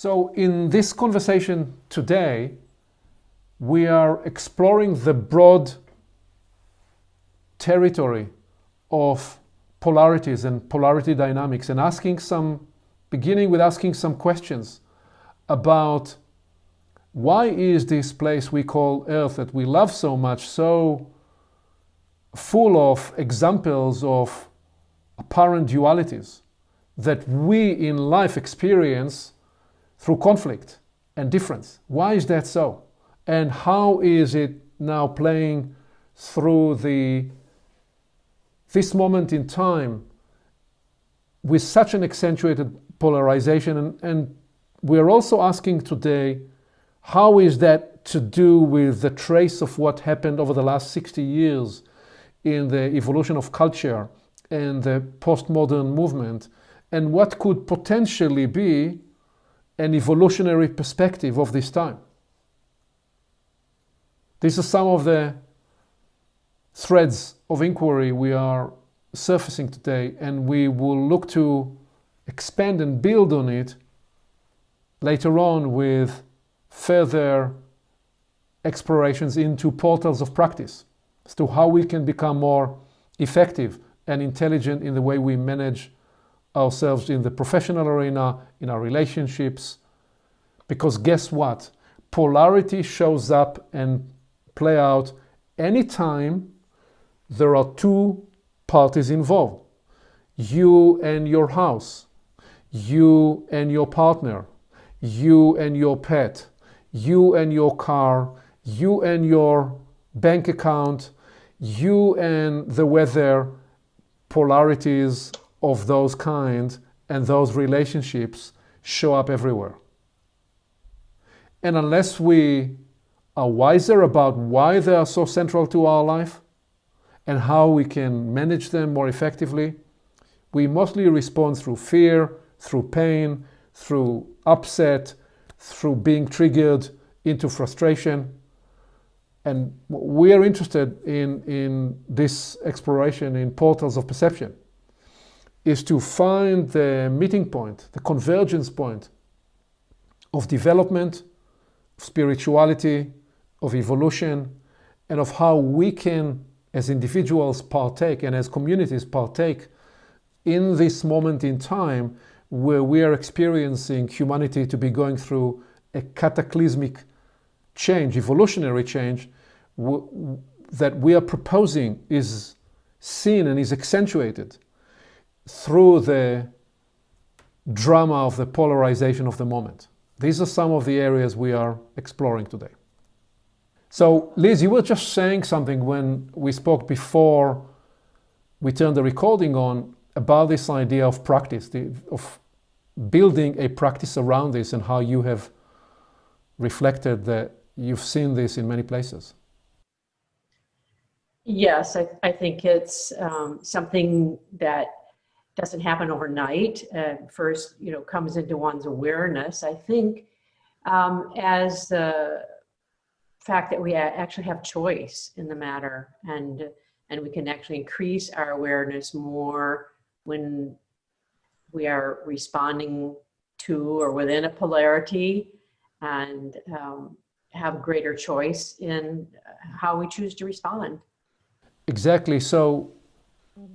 So in this conversation today, we are exploring the broad territory of polarities and polarity dynamics and beginning with asking some questions about why is this place we call Earth that we love so much so full of examples of apparent dualities that we in life experience through conflict and difference. Why is that so? And how is it now playing through this moment in time with such an accentuated polarization? And we're also asking today, how is that to do with the trace of what happened over the last 60 years in the evolution of culture and the postmodern movement, and what could potentially be an evolutionary perspective of this time? These are some of the threads of inquiry we are surfacing today, and we will look to expand and build on it later on with further explorations into portals of practice as to how we can become more effective and intelligent in the way we manage ourselves in the professional arena, in our relationships. Because guess what? Polarity shows up and play out anytime there are two parties involved. You and your house, you and your partner, you and your pet, you and your car, you and your bank account, you and the weather. Polarities of those kind and those relationships show up everywhere. And unless we are wiser about why they are so central to our life and how we can manage them more effectively, we mostly respond through fear, through pain, through upset, through being triggered into frustration. And we are interested in this exploration in portals of perception is to find the meeting point, the convergence point of development, of spirituality, of evolution, and of how we can, as individuals, partake and as communities partake in this moment in time where we are experiencing humanity to be going through a cataclysmic change, evolutionary change, that we are proposing is seen and is accentuated through the drama of the polarization of the moment. These are some of the areas we are exploring today. So, Liz, you were just saying something when we spoke before we turned the recording on about this idea of practice, of building a practice around this, and how you have reflected that you've seen this in many places. Yes, I think it's something that doesn't happen overnight. First, comes into one's awareness. I think as the fact that we actually have choice in the matter, and we can actually increase our awareness more when we are responding to or within a polarity, and have greater choice in how we choose to respond. Exactly. So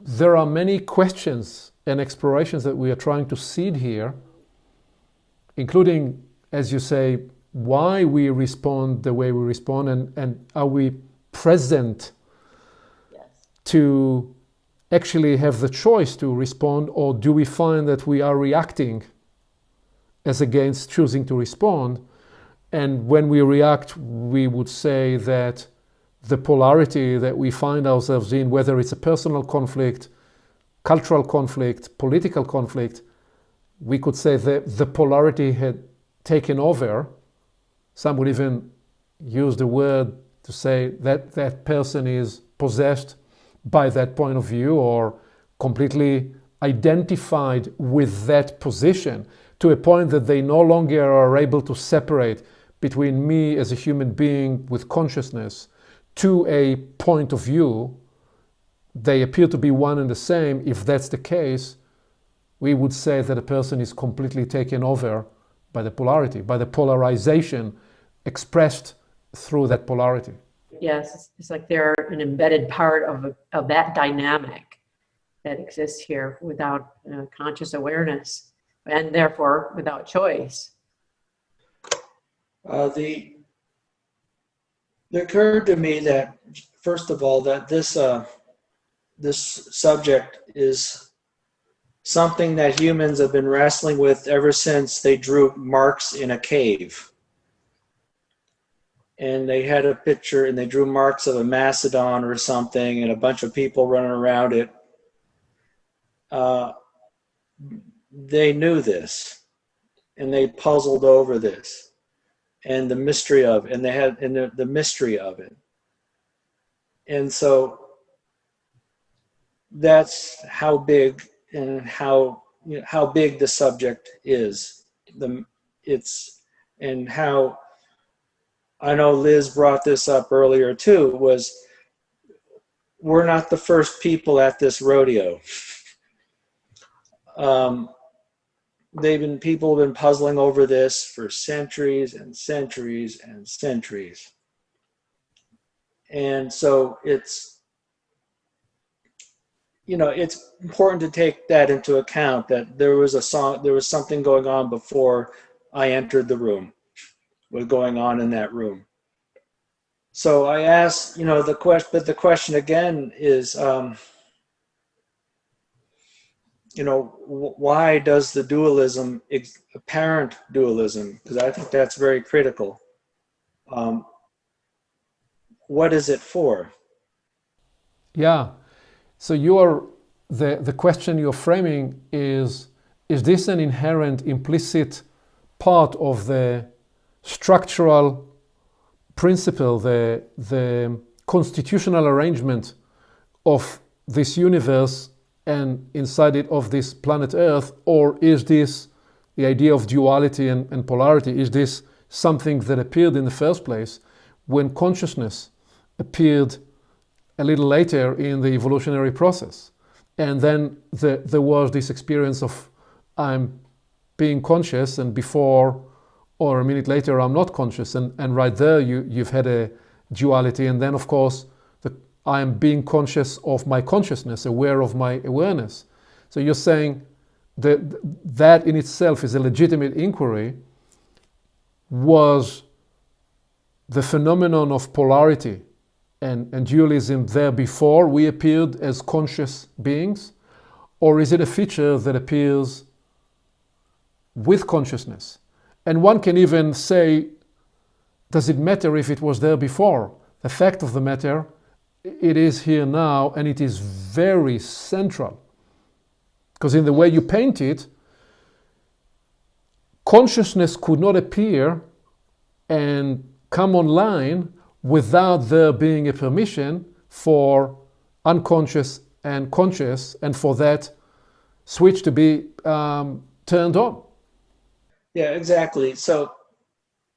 there are many questions and explorations that we are trying to seed here, including, as you say, why we respond the way we respond, and are we present to actually have the choice to respond, or do we find that we are reacting as against choosing to respond? And when we react, we would say that the polarity that we find ourselves in, whether it's a personal conflict, cultural conflict, political conflict, we could say that the polarity had taken over. Some would even use the word to say that that person is possessed by that point of view or completely identified with that position to a point that they no longer are able to separate between me as a human being with consciousness to a point of view. They appear to be one and the same. If that's the case, we would say that a person is completely taken over by the polarity, by the polarization expressed through that polarity. Yes, it's like they're an embedded part of that dynamic that exists here without conscious awareness, and therefore without choice. It occurred to me that, first of all, that this subject is something that humans have been wrestling with ever since they drew marks in a cave. And they had a picture and they drew marks of a mastodon or something and a bunch of people running around it. They knew this and they puzzled over this and the mystery of it, and they had the mystery of it. And so that's how big and how big the subject is. And how, I know Liz brought this up earlier too, was we're not the first people at this rodeo. People have been puzzling over this for centuries and centuries and centuries. And so it's important to take that into account, that there was something going on before I entered the room, was going on in that room. So I asked, but the question again is, why does the dualism, apparent dualism, because I think that's very critical, what is it for? Yeah. So the question you're framing is this an inherent, implicit part of the structural principle, the constitutional arrangement of this universe and inside it of this planet Earth? Or is this the idea of duality and polarity? Is this something that appeared in the first place when consciousness appeared a little later in the evolutionary process? And then there was this experience of I'm being conscious, and before or a minute later I'm not conscious, and right there you've had a duality. And then of course I am being conscious of my consciousness, aware of my awareness. So you're saying that in itself is a legitimate inquiry. Was the phenomenon of polarity and dualism there before we appeared as conscious beings? Or is it a feature that appears with consciousness? And one can even say, does it matter if it was there before? The fact of the matter, it is here now, and it is very central. Because in the way you paint it, consciousness could not appear and come online without there being a permission for unconscious and conscious, and for that switch to be turned on. Yeah, exactly. So,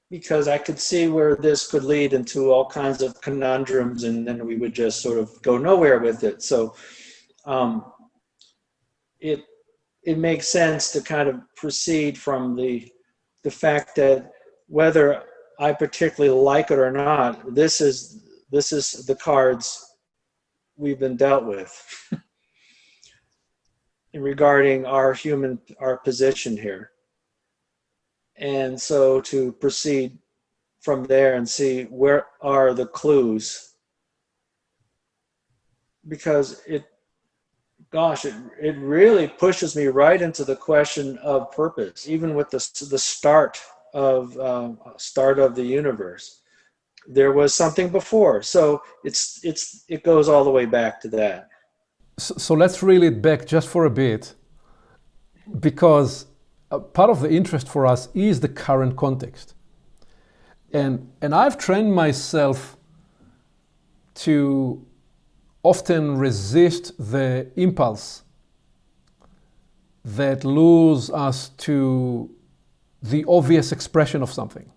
because I could see where this could lead into all kinds of conundrums, and then we would just sort of go nowhere with it. So it makes sense to kind of proceed from the fact that whether I particularly like it or not, this is the cards we've been dealt with regarding our position here. And so to proceed from there and see where are the clues, because it really pushes me right into the question of purpose, even with the start of the universe. There was something before, so it goes all the way back to that. So let's reel it back just for a bit, because part of the interest for us is the current context. And I've trained myself to often resist the impulse that lures us to the obvious expression of something.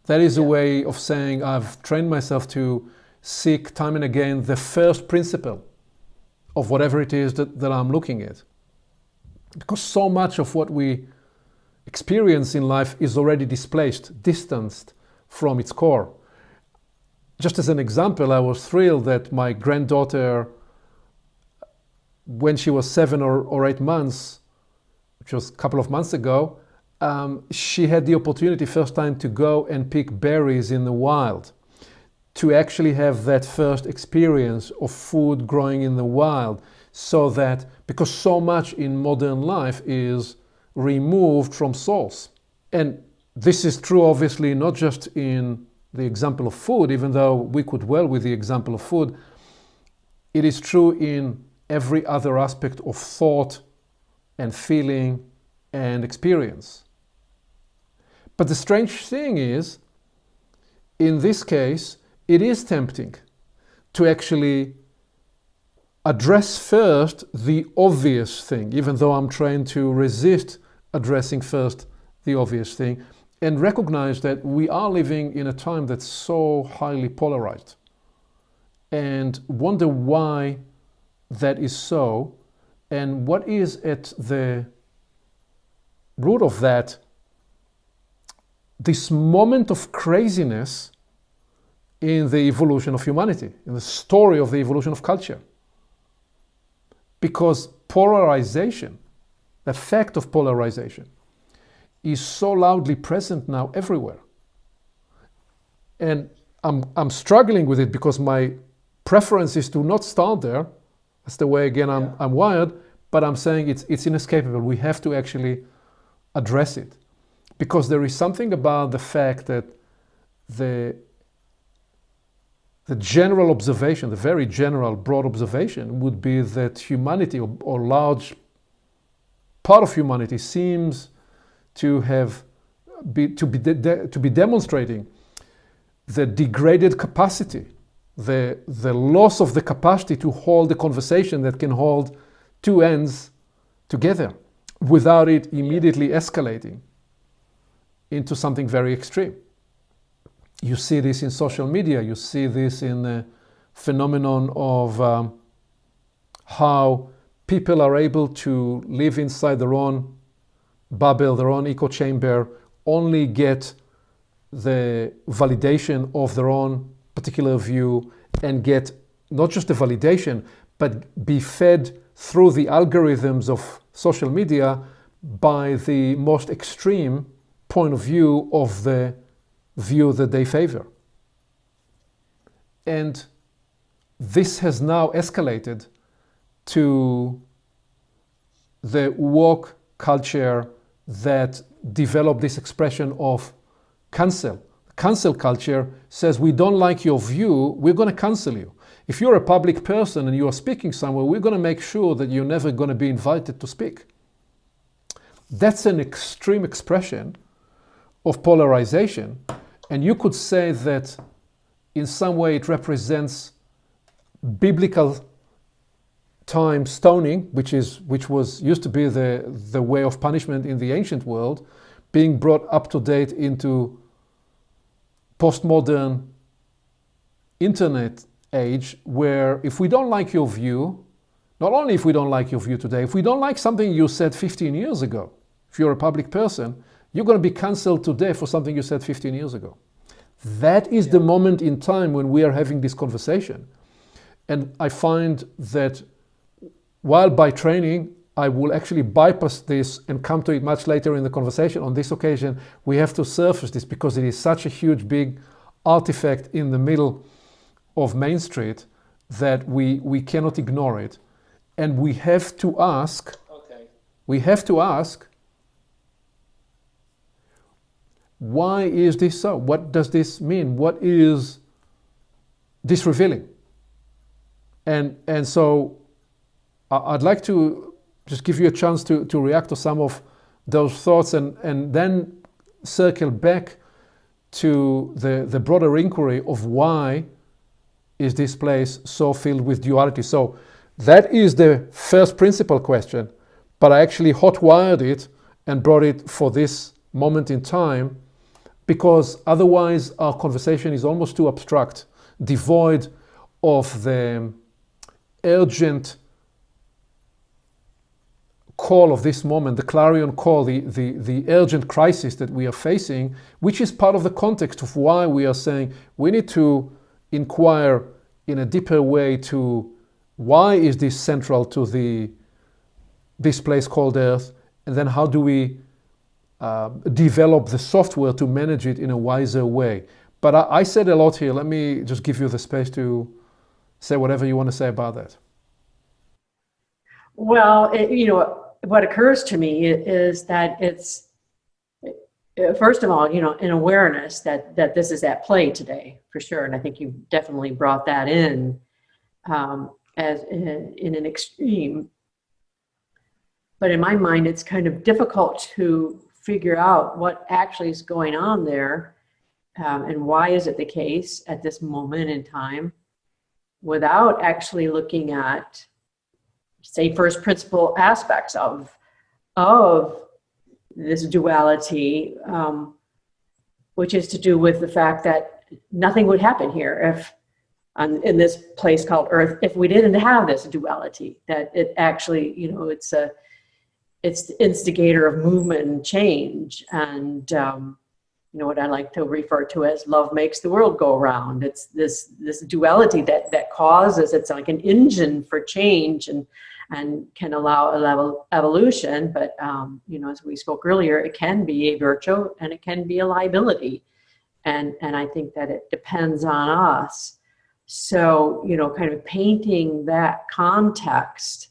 That is a way of saying I've trained myself to seek time and again the first principle of whatever it is that I'm looking at. Because so much of what we experience in life is already displaced, distanced from its core. Just as an example, I was thrilled that my granddaughter, when she was 7 or 8 months, which was a couple of months ago, she had the opportunity first time to go and pick berries in the wild, to actually have that first experience of food growing in the wild, so that, because so much in modern life is removed from source. And this is true obviously not just in the example of food, even though we could well with the example of food. It is true in every other aspect of thought and feeling and experience. But the strange thing is, in this case, it is tempting to actually address first the obvious thing, even though I'm trying to resist addressing first the obvious thing, and recognize that we are living in a time that's so highly polarized, and wonder why that is so, and what is at the root of that, this moment of craziness in the evolution of humanity, in the story of the evolution of culture. Because polarization, the fact of polarization, is so loudly present now everywhere. And I'm struggling with it because my preference is to not start there. That's the way, again, I'm wired, but I'm saying it's inescapable. We have to actually address it. Because there is something about the fact that the general observation, the very general, broad observation would be that humanity, or large part of humanity, seems to be demonstrating the degraded capacity, the loss of the capacity to hold a conversation that can hold two ends together without it immediately escalating into something very extreme. You see this in social media, you see this in the phenomenon of how people are able to live inside their own bubble, their own echo chamber, only get the validation of their own particular view, and get not just the validation, but be fed through the algorithms of social media by the most extreme point of view of the view that they favor. And this has now escalated to the woke culture that developed this expression of cancel. Cancel culture says, we don't like your view, we're going to cancel you. If you're a public person and you are speaking somewhere, we're going to make sure that you're never going to be invited to speak. That's an extreme expression of polarization. And you could say that in some way it represents biblical time stoning, which used to be the way of punishment in the ancient world, being brought up to date into postmodern internet age, where if we don't like your view, not only if we don't like your view today, if we don't like something you said 15 years ago, if you're a public person, you're going to be cancelled today for something you said 15 years ago. That is the moment in time when we are having this conversation. And I find that while by training, I will actually bypass this and come to it much later in the conversation, on this occasion, we have to surface this because it is such a huge, big artifact in the middle of Main Street that we cannot ignore it. And we have to ask, why is this so? What does this mean? What is this revealing? And so I'd like to just give you a chance to react to some of those thoughts and then circle back to the broader inquiry of why is this place so filled with duality. So that is the first principal question, but I actually hot-wired it and brought it for this moment in time, because otherwise our conversation is almost too abstract, devoid of the urgent call of this moment, the clarion call, the urgent crisis that we are facing, which is part of the context of why we are saying we need to inquire in a deeper way to why is this central to this place called Earth, and then how do we develop the software to manage it in a wiser way. But I said a lot here. Let me just give you the space to say whatever you want to say about that. Well, what occurs to me is that it's, first of all, an awareness that this is at play today, for sure. And I think you definitely brought that in as in an extreme. But in my mind, it's kind of difficult to figure out what actually is going on there and why is it the case at this moment in time without actually looking at, say, first principle aspects of this duality, which is to do with the fact that nothing would happen here if in this place called Earth if we didn't have this duality. That it actually, it's the instigator of movement and change, and what I like to refer to as love makes the world go round. It's this duality that causes, it's like an engine for change and can allow a level evolution. But as we spoke earlier, it can be a virtue and it can be a liability, and I think that it depends on us. So kind of painting that context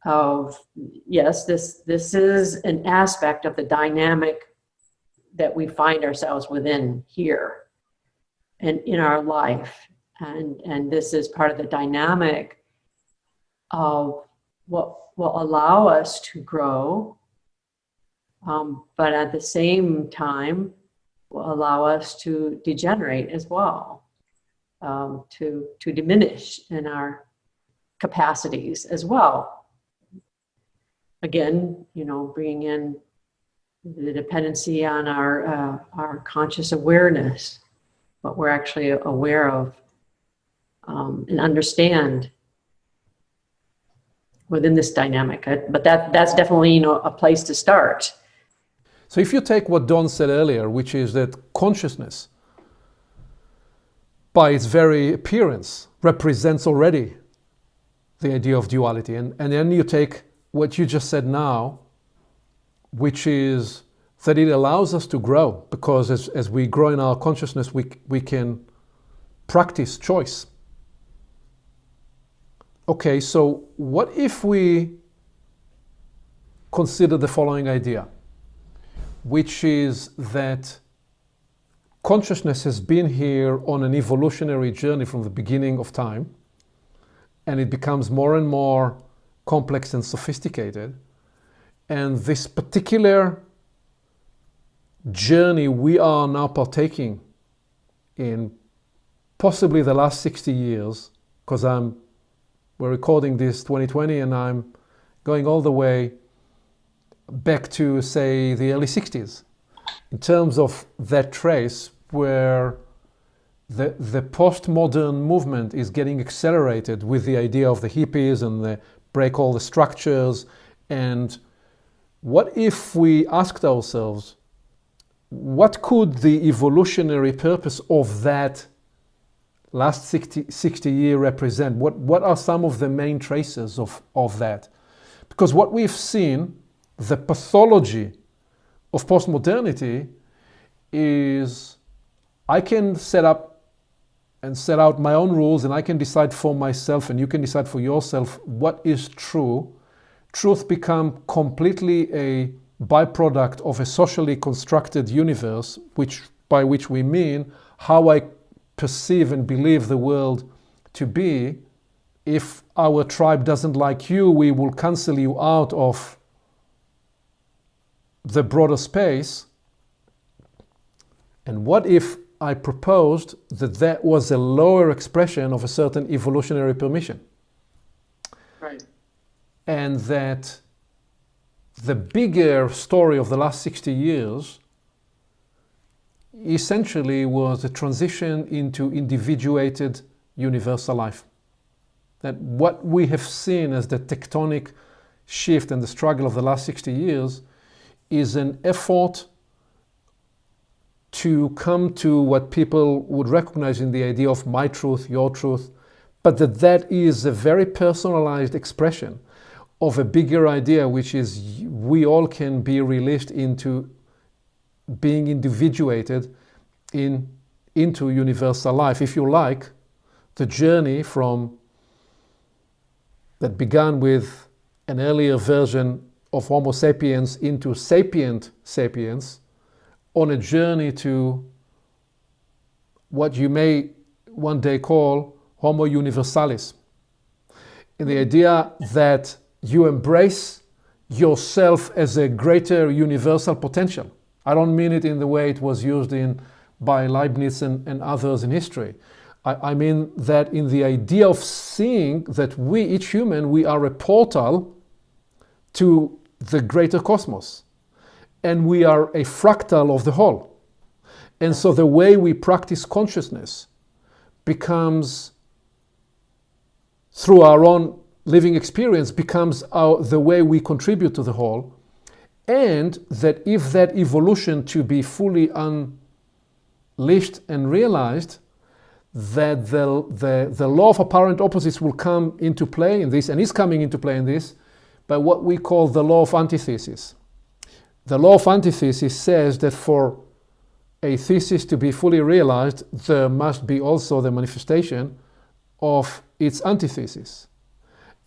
of, yes, this is an aspect of the dynamic that we find ourselves within here and in our life, and this is part of the dynamic of what will allow us to grow, but at the same time will allow us to degenerate as well, to diminish in our capacities as well. Again, bringing in the dependency on our conscious awareness, what we're actually aware of and understand within this dynamic. But that's definitely a place to start. So if you take what Don said earlier, which is that consciousness, by its very appearance, represents already the idea of duality, and then you take what you just said now, which is that it allows us to grow, because as we grow in our consciousness, we can practice choice. Okay, so what if we consider the following idea, which is that consciousness has been here on an evolutionary journey from the beginning of time, and it becomes more and more complex and sophisticated. And this particular journey we are now partaking in, possibly the last 60 years, because we're recording this 2020 and I'm going all the way back to, say, the early 60s, in terms of that trace where the postmodern movement is getting accelerated with the idea of the hippies and the break all the structures. And what if we asked ourselves, what could the evolutionary purpose of that last 60 year represent? What are some of the main traces of that? Because what we've seen, the pathology of postmodernity, is I can set out my own rules, and I can decide for myself, and you can decide for yourself what is true. Truth become completely a byproduct of a socially constructed universe, by which we mean how I perceive and believe the world to be. If our tribe doesn't like you, we will cancel you out of the broader space. And what if I proposed that was a lower expression of a certain evolutionary permission? Right. And that the bigger story of the last 60 years essentially was a transition into individuated universal life. That what we have seen as the tectonic shift and the struggle of the last 60 years is an effort to come to what people would recognize in the idea of my truth, your truth, but that is a very personalized expression of a bigger idea, which is we all can be released into being individuated into universal life. If you like, the journey from that began with an earlier version of Homo sapiens into sapient sapiens, on a journey to what you may one day call Homo universalis. In the idea that you embrace yourself as a greater universal potential. I don't mean it in the way it was used by Leibniz and others in history. I mean that in the idea of seeing that we, each human, we are a portal to the greater cosmos. And we are a fractal of the whole. And so the way we practice consciousness becomes, through our own living experience, becomes the way we contribute to the whole. And that if that evolution to be fully unleashed and realized, that the law of apparent opposites will come into play in this, and is coming into play in this, by what we call the law of antithesis. The law of antithesis says that for a thesis to be fully realized, there must be also the manifestation of its antithesis.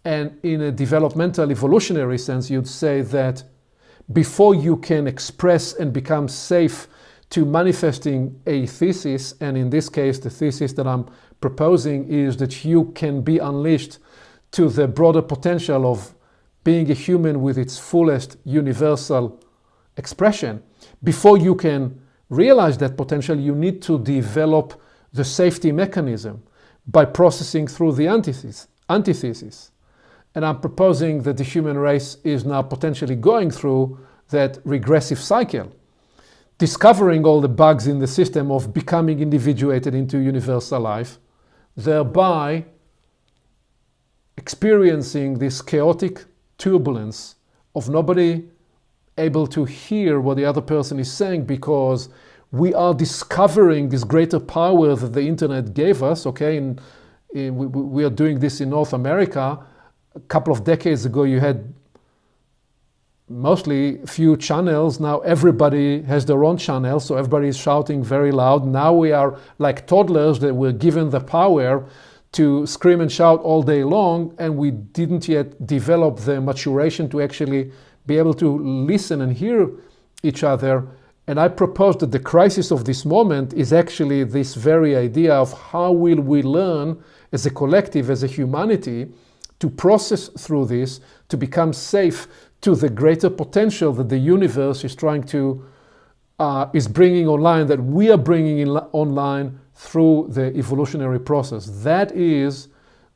And in a developmental evolutionary sense, you'd say that before you can express and become safe to manifesting a thesis, and in this case, the thesis that I'm proposing is that you can be unleashed to the broader potential of being a human with its fullest universal expression. Before you can realize that potential, you need to develop the safety mechanism by processing through the antithesis. And I'm proposing that the human race is now potentially going through that regressive cycle, discovering all the bugs in the system of becoming individuated into universal life, thereby experiencing this chaotic turbulence of nobody able to hear what the other person is saying, because we are discovering this greater power that the internet gave us. Okay, we are doing this in North America. A couple of decades ago, you had mostly few channels. Now everybody has their own channel, so everybody is shouting very loud. Now we are like toddlers that were given the power to scream and shout all day long, and we didn't yet develop the maturation to actually be able to listen and hear each other. And I propose that the crisis of this moment is actually this very idea of how will we learn as a collective, as a humanity, to process through this, to become safe to the greater potential that the universe is trying to, is bringing online, that we are bringing online through the evolutionary process. That is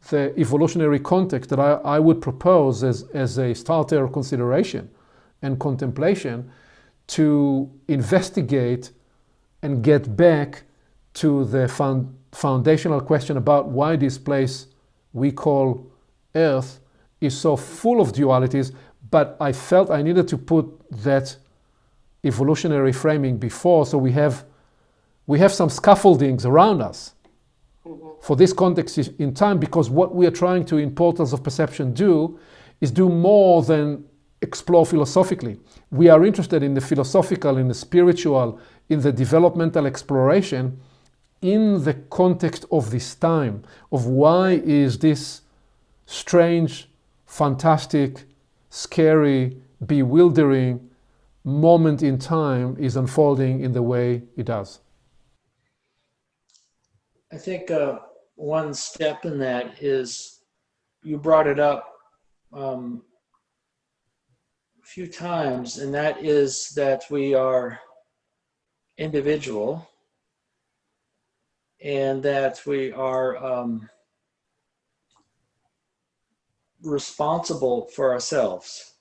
the evolutionary context that I would propose as a starter consideration and contemplation to investigate and get back to the foundational question about why this place we call Earth is so full of dualities. But I felt I needed to put that evolutionary framing before, so we have some scaffoldings around us for this context in time, because what we are trying to, in Portals of Perception, do is do more than explore philosophically. We are interested in the philosophical, in the spiritual, in the developmental exploration in the context of this time, of why is this strange, fantastic, scary, bewildering moment in time is unfolding in the way it does. I think one step in that is, you brought it up a few times, and that is that we are individual and that we are responsible for ourselves.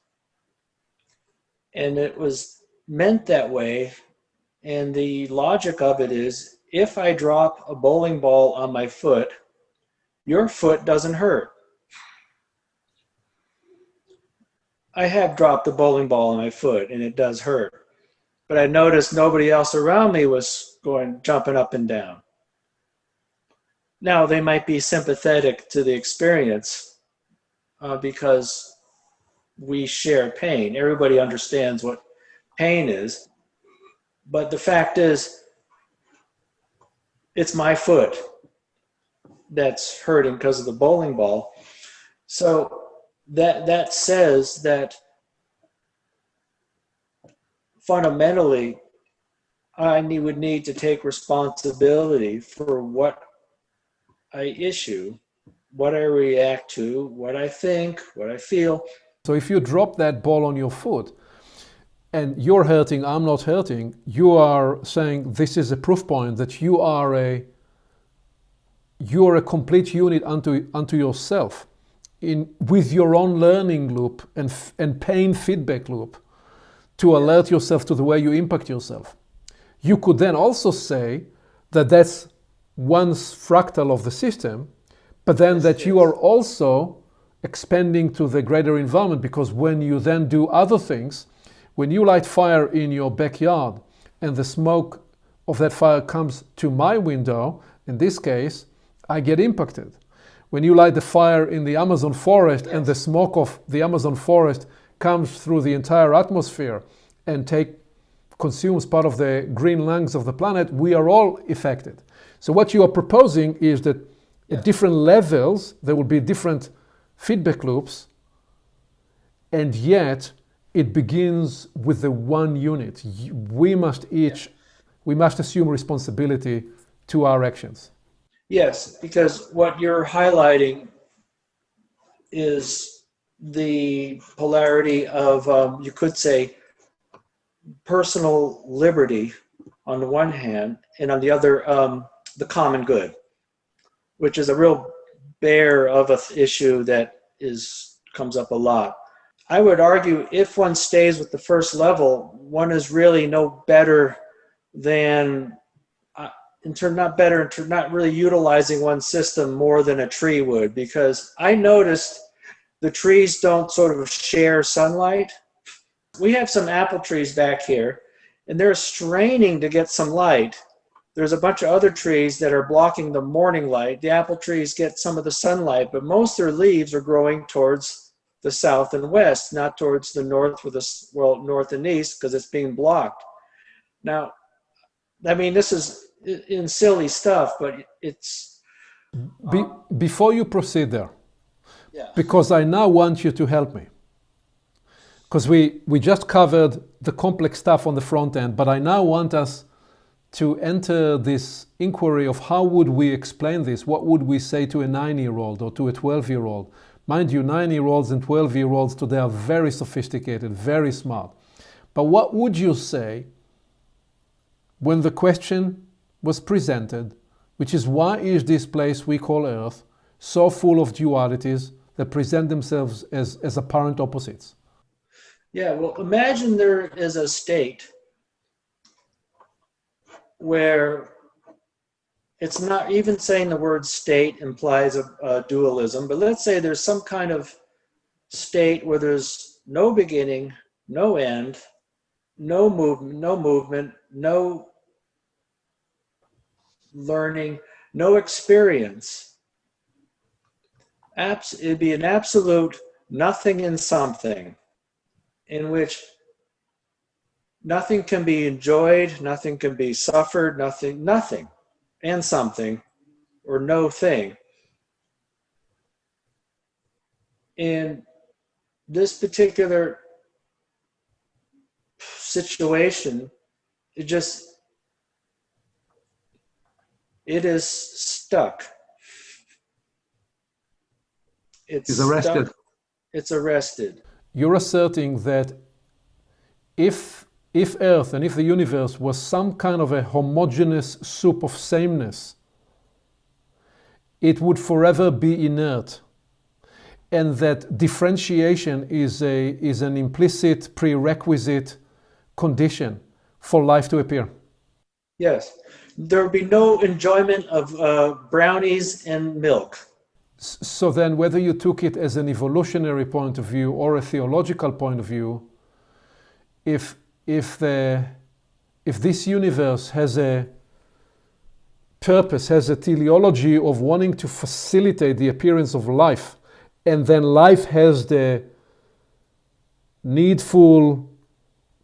And it was meant that way, and the logic of it is, if I drop a bowling ball on my foot, your foot doesn't hurt. I have dropped the bowling ball on my foot and it does hurt. But I noticed nobody else around me was jumping up and down. Now, they might be sympathetic to the experience because we share pain. Everybody understands what pain is. But the fact is, it's my foot that's hurting because of the bowling ball. So that says that fundamentally, would need to take responsibility for what I issue, what I react to, what I think, what I feel. So if you drop that ball on your foot and you're hurting, I'm not hurting, you are saying this is a proof point that you are a complete unit unto yourself with your own learning loop and pain feedback loop to alert yourself to the way you impact yourself. You could then also say that that's one fractal of the system, but then that you are also expanding to the greater environment, because when you then do other things, when you light fire in your backyard and the smoke of that fire comes to my window, in this case, I get impacted. When you light the fire in the Amazon forest and the smoke of the Amazon forest comes through the entire atmosphere and consumes part of the green lungs of the planet, we are all affected. So what you are proposing is that at different levels, there will be different feedback loops, and yet it begins with the one unit. We must assume responsibility to our actions. Yes, because what you're highlighting is the polarity of, you could say, personal liberty on the one hand, and on the other, the common good, which is a real bear of an issue that comes up a lot. I would argue if one stays with the first level, one is really no better than, not really utilizing one system more than a tree would, because I noticed the trees don't sort of share sunlight. We have some apple trees back here, and they're straining to get some light. There's a bunch of other trees that are blocking the morning light. The apple trees get some of the sunlight, but most of their leaves are growing towards the south and west, not towards the north north and east, because it's being blocked. Now, I mean, this is in silly stuff, but it's... Before you proceed there, Yeah. because I now want you to help me. Because we just covered the complex stuff on the front end, but I now want us to enter this inquiry of how would we explain this? What would we say to a 9-year-old or to a 12-year-old? Mind you, 9-year-olds and 12-year-olds today are very sophisticated, very smart. But what would you say when the question was presented, which is, why is this place we call Earth so full of dualities that present themselves as apparent opposites? Yeah, well, imagine there is a state where it's not even saying the word state implies a dualism, but let's say there's some kind of state where there's no beginning, no end, no movement, no learning, no experience. It'd be an absolute nothing and something, in which nothing can be enjoyed, nothing can be suffered, nothing and something, or no thing. In this particular situation, it is stuck. It's arrested. Stuck. It's arrested. You're asserting that if Earth and if the universe was some kind of a homogeneous soup of sameness, it would forever be inert, and that differentiation is an implicit prerequisite condition for life to appear. Yes. There would be no enjoyment of brownies and milk. So then whether you took it as an evolutionary point of view or a theological point of view, if this universe has a purpose, has a teleology of wanting to facilitate the appearance of life, and then life has the needful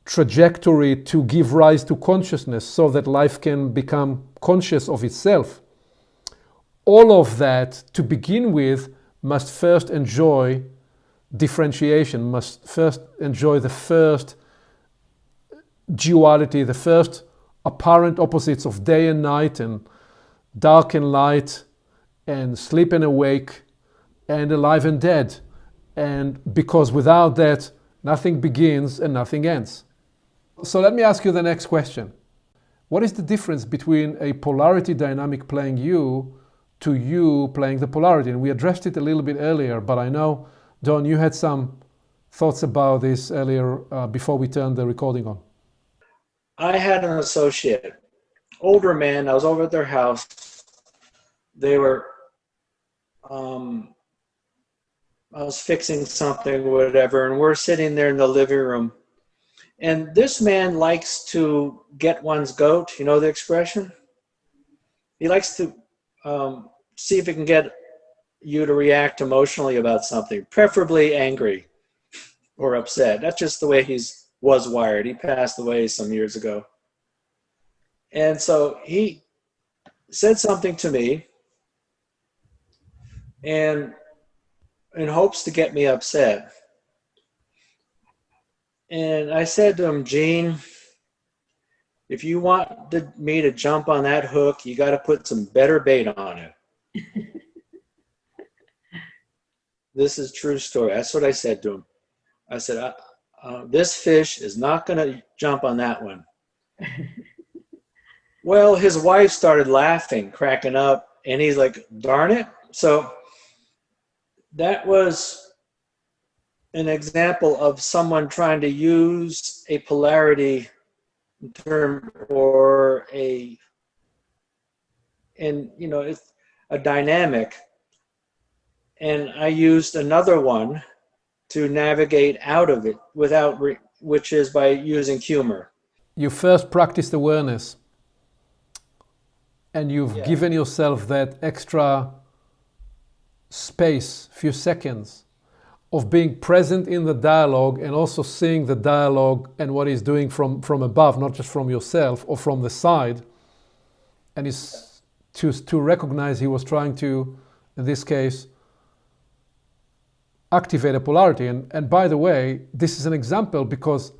trajectory to give rise to consciousness so that life can become conscious of itself, all of that to begin with must first enjoy differentiation, must first enjoy the first duality, the first apparent opposites of day and night, and dark and light, and sleep and awake, and alive and dead. And because without that, nothing begins and nothing ends. So let me ask you the next question. What is the difference between a polarity dynamic playing you to you playing the polarity? And we addressed it a little bit earlier, but I know, Don, you had some thoughts about this earlier before we turned the recording on. I had an associate, older man. I was over at their house. They were, I was fixing something, whatever, and we're sitting there in the living room. And this man likes to get one's goat. You know the expression? He likes to see if he can get you to react emotionally about something, preferably angry or upset. That's just the way he was wired. He passed away some years ago. And so he said something to me and in hopes to get me upset. And I said to him, Gene, if you want me to jump on that hook, you got to put some better bait on it. This is true story. That's what I said to him. I said, this fish is not going to jump on that one. Well, his wife started laughing, cracking up, and he's like, darn it. So that was an example of someone trying to use a polarity term or it's a dynamic. And I used another one to navigate out of it which is by using humor. You first practiced awareness, and you've given yourself that extra space, few seconds, of being present in the dialogue and also seeing the dialogue and what he's doing from above, not just from yourself or from the side. And is to recognize he was trying to, in this case, activate a polarity. And by the way, this is an example because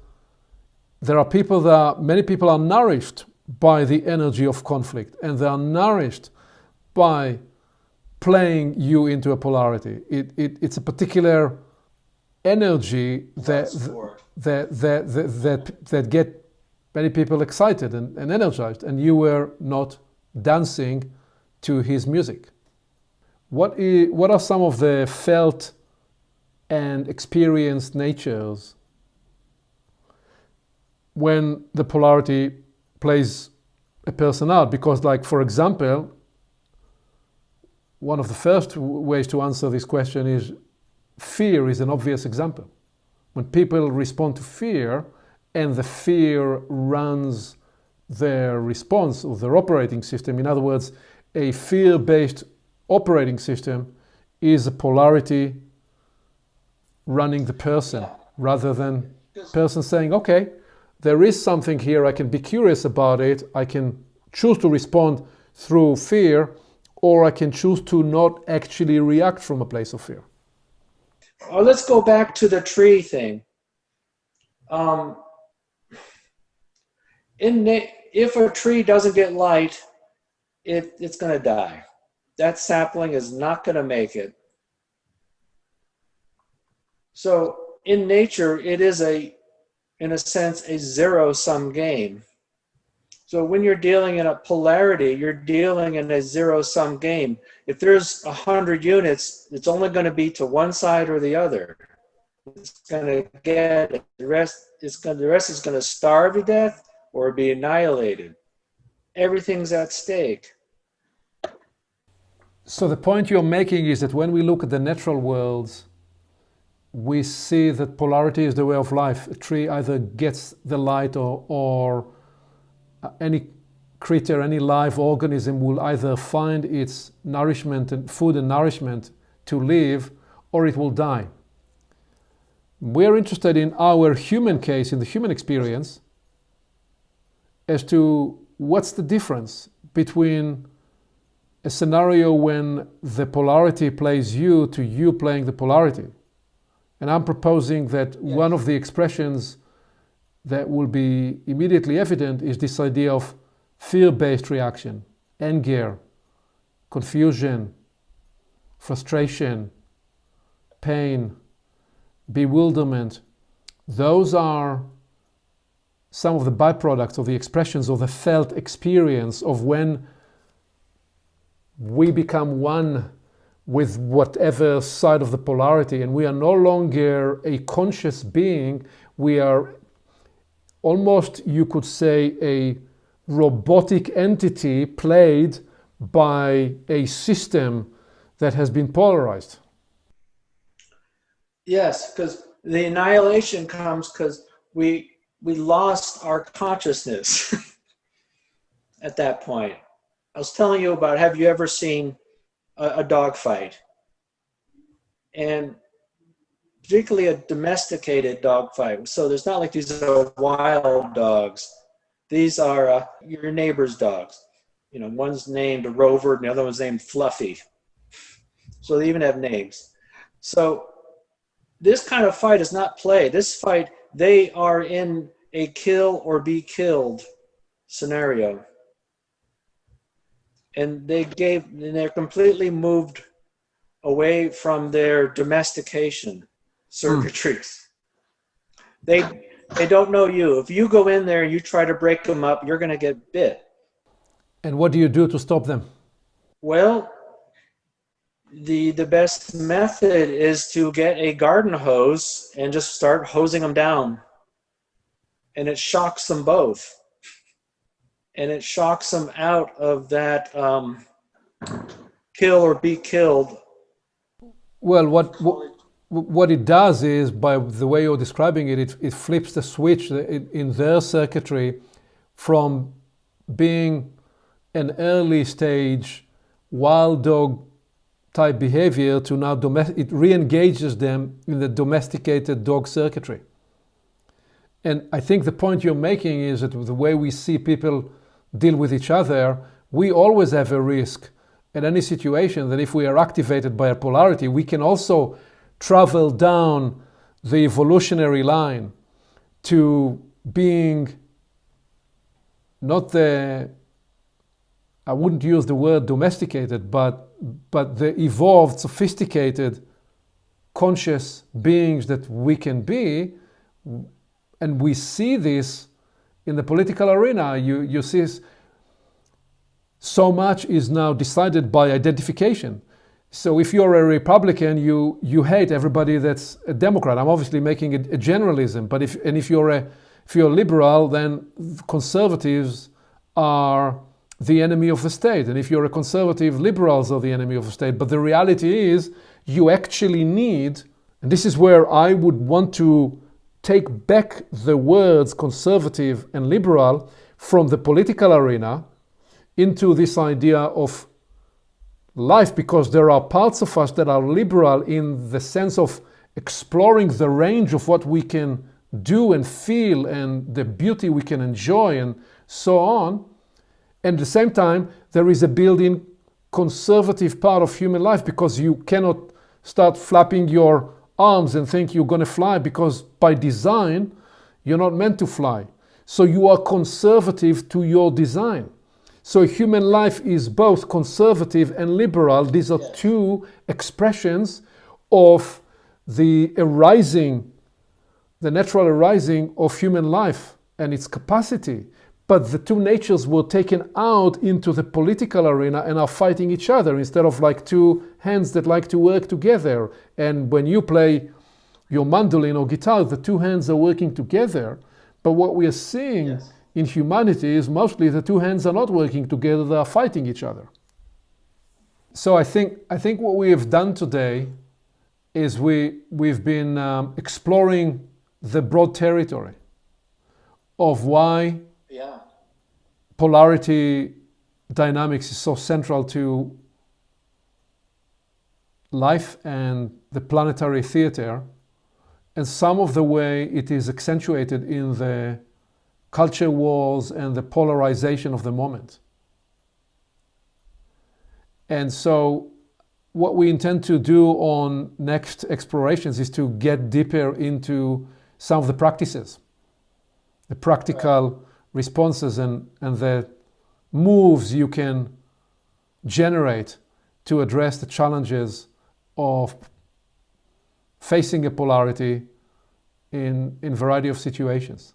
there are many people are nourished by the energy of conflict, and they are nourished by playing you into a polarity. It's a particular energy that get many people excited and energized, and you were not dancing to his music. What are some of the felt and experienced natures when the polarity plays a person out? Because, like, for example, one of the first ways to answer this question is fear is an obvious example. When people respond to fear and the fear runs their response or their operating system, in other words, a fear-based operating system is a polarity running the person rather than person saying, okay, there is something here, I can be curious about it, I can choose to respond through fear, or I can choose to not actually react from a place of fear. Let's go back to the tree thing. If a tree doesn't get light, it's going to die. That sapling is not going to make it. So in nature, it is in a sense, a zero-sum game. So when you're dealing in a polarity, you're dealing in a zero-sum game. If there's 100 units, it's only going to be to one side or the other. It's going to get the rest. The rest is going to starve to death or be annihilated. Everything's at stake. So the point you're making is that when we look at the natural worlds, we see that polarity is the way of life. A tree either gets the light, or any creature, any live organism will either find its nourishment and food and nourishment to live, or it will die. We're interested in our human case, in the human experience, as to what's the difference between a scenario when the polarity plays you to you playing the polarity. And I'm proposing that one of the expressions that will be immediately evident is this idea of fear-based reaction, anger, confusion, frustration, pain, bewilderment. Those are some of the byproducts of the expressions of the felt experience of when we become one with whatever side of the polarity, and we are no longer a conscious being. We are almost, you could say, a robotic entity played by a system that has been polarized. Yes, because the annihilation comes because we lost our consciousness at that point. I was telling you about, have you ever seen a dog fight? And particularly a domesticated dog fight. So there's not like these are wild dogs. These are your neighbor's dogs. You know, one's named Rover and the other one's named Fluffy. So they even have names. So this kind of fight is not play. This fight, they are in a kill or be killed scenario. And they're completely moved away from their domestication circuitries. They don't know you. If you go in there and you try to break them up, you're going to get bit. And what do you do to stop them? Well, the best method is to get a garden hose and just start hosing them down. And it shocks them both. And it shocks them out of that kill or be killed. Well, what it does is, by the way you're describing it, it flips the switch in their circuitry from being an early stage wild dog type behavior to now it re-engages them in the domesticated dog circuitry. And I think the point you're making is that the way we see people deal with each other, we always have a risk in any situation that if we are activated by a polarity, we can also travel down the evolutionary line to being not the, I wouldn't use the word domesticated, but the evolved, sophisticated, conscious beings that we can be. And we see this in the political arena. You see so much is now decided by identification. So if you're a Republican, you hate everybody that's a Democrat. I'm obviously making a generalism, but if you're a liberal, then conservatives are the enemy of the state. And if you're a conservative, liberals are the enemy of the state. But the reality is you actually need, and this is where I would want to take back the words conservative and liberal from the political arena into this idea of life, because there are parts of us that are liberal in the sense of exploring the range of what we can do and feel and the beauty we can enjoy and so on. And at the same time, there is a built-in conservative part of human life, because you cannot start flapping your arms and think you're going to fly, because by design, you're not meant to fly. So you are conservative to your design. So human life is both conservative and liberal. These are two expressions of the natural arising of human life and its capacity. But the two natures were taken out into the political arena and are fighting each other instead of like two hands that like to work together. And when you play your mandolin or guitar, the two hands are working together. But what we are seeing in humanity is mostly the two hands are not working together, they are fighting each other. So I think what we have done today is we've been exploring the broad territory of why Yeah. polarity dynamics is so central to life and the planetary theater, and some of the way it is accentuated in the culture wars and the polarization of the moment. And so what we intend to do on next explorations is to get deeper into some of the practices, the practical responses and the moves you can generate to address the challenges of facing a polarity in a variety of situations.